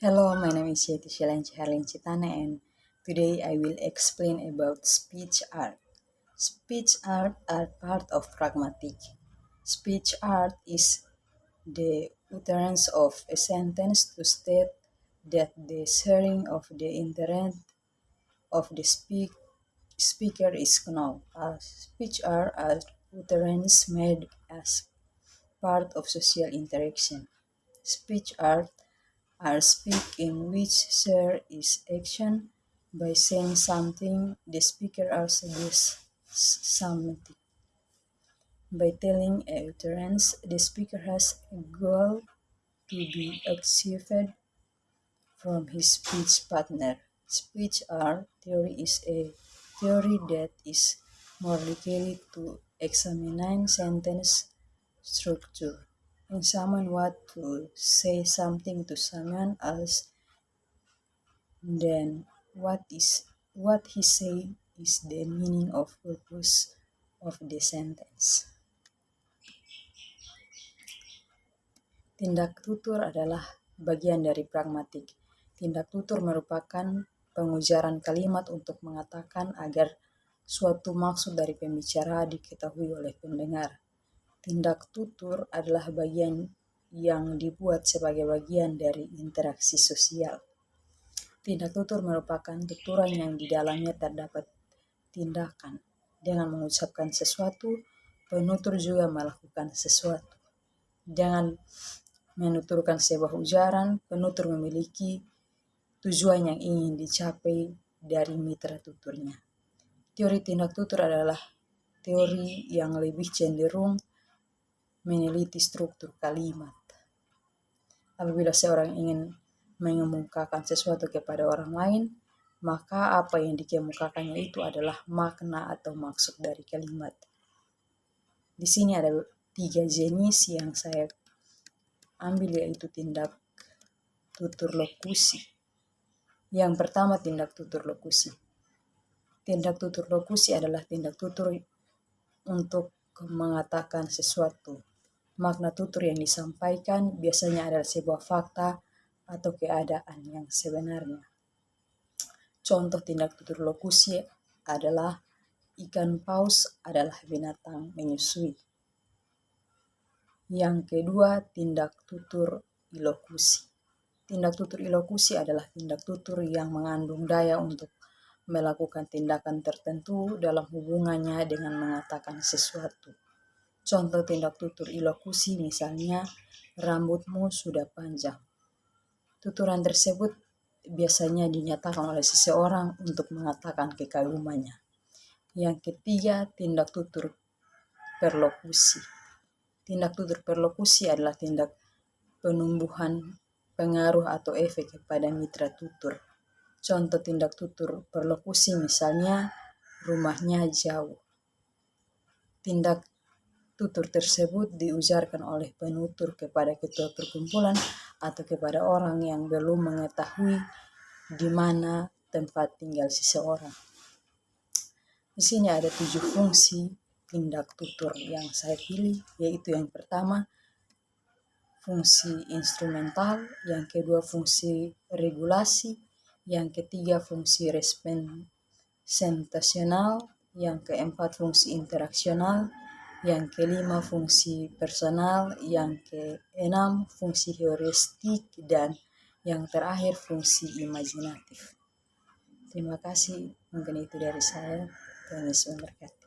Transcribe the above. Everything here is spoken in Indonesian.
Hello, my name is Yeti Shilanchi Harlincitana and today I will explain about speech art. Speech art are part of pragmatic. Speech art is the utterance of a sentence to state that the sharing of the intent of the speaker is known. Speech art are utterance made as part of social interaction. Speech art are speak in which share is action by saying something the speaker or suggests something. By telling a utterance, the speaker has a goal to be achieved from his speech partner. Speech art theory is a theory that is more likely to examine sentence structure. When someone wants to say something to someone else, then what he say is the meaning of purpose of the sentence. Tindak tutur adalah bagian dari pragmatik. Tindak tutur merupakan pengujaran kalimat untuk mengatakan agar suatu maksud dari pembicara diketahui oleh pendengar. Tindak tutur adalah bagian yang dibuat sebagai bagian dari interaksi sosial. Tindak tutur merupakan tuturan yang di dalamnya terdapat tindakan. Dengan mengucapkan sesuatu, penutur juga melakukan sesuatu. Dengan menuturkan sebuah ujaran, penutur memiliki tujuan yang ingin dicapai dari mitra tuturnya. Teori tindak tutur adalah teori yang lebih cenderung meneliti struktur kalimat. Apabila seorang ingin mengemukakan sesuatu kepada orang lain, maka apa yang dikemukakannya itu adalah makna atau maksud dari kalimat. Di sini ada 3 jenis yang saya ambil, yaitu tindak tutur lokusi. Yang pertama, tindak tutur lokusi. Tindak tutur lokusi adalah tindak tutur untuk mengatakan sesuatu. Makna tutur yang disampaikan biasanya adalah sebuah fakta atau keadaan yang sebenarnya. Contoh tindak tutur lokusi adalah ikan paus adalah binatang menyusui. Yang kedua, tindak tutur ilokusi. Tindak tutur ilokusi adalah tindak tutur yang mengandung daya untuk melakukan tindakan tertentu dalam hubungannya dengan mengatakan sesuatu. Contoh tindak tutur ilokusi misalnya, rambutmu sudah panjang. Tuturan tersebut biasanya dinyatakan oleh seseorang untuk mengatakan kekagumannya. Yang ketiga, tindak tutur perlokusi. Tindak tutur perlokusi adalah tindak penumbuhan pengaruh atau efek kepada mitra tutur. Contoh tindak tutur perlokusi misalnya, rumahnya jauh. Tindak tutur tersebut diujarkan oleh penutur kepada ketua perkumpulan atau kepada orang yang belum mengetahui di mana tempat tinggal seseorang. Di sini ada 7 fungsi tindak tutur yang saya pilih, yaitu yang pertama, fungsi instrumental, yang kedua fungsi regulasi, yang ketiga fungsi representasional, yang keempat fungsi interaksional, yang kelima fungsi personal, yang keenam fungsi heuristik, dan yang terakhir fungsi imajinatif. Terima kasih, mungkin itu dari saya. Tuhan Yesus memberkati.